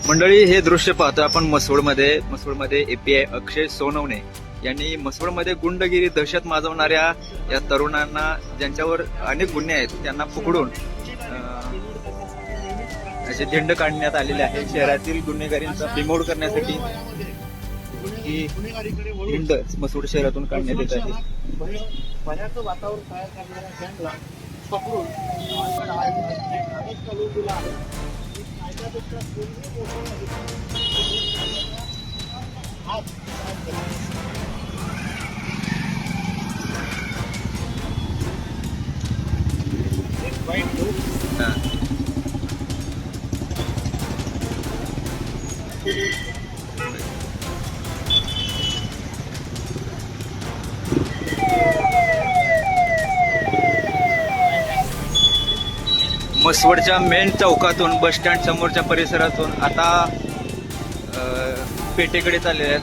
मंडळी, हे दृश्य पाहतोय आपण मसवडमध्ये एपीआय अक्षय सोनवणे यांनी मसवडमध्ये गुंडगिरी दहशत माजवणाऱ्या या तरुणांना, ज्यांच्यावर अनेक गुन्हे आहेत, त्यांना पकडून असे झेंड काढण्यात आलेले आहे. शहरातील गुन्हेगारींचा बिमोड करण्यासाठी ही झेंड मसवड शहरातून काढण्यात येत आहे. भयाचं वातावरण तयार करणाऱ्या गँगला पकडून दिला आहे. कायद्यापेक्षा कोणीही मसवडच्या मेन चौकातून, बस स्टँड समोरच्या परिसरातून आता पेठेकडे चाललेले आहेत.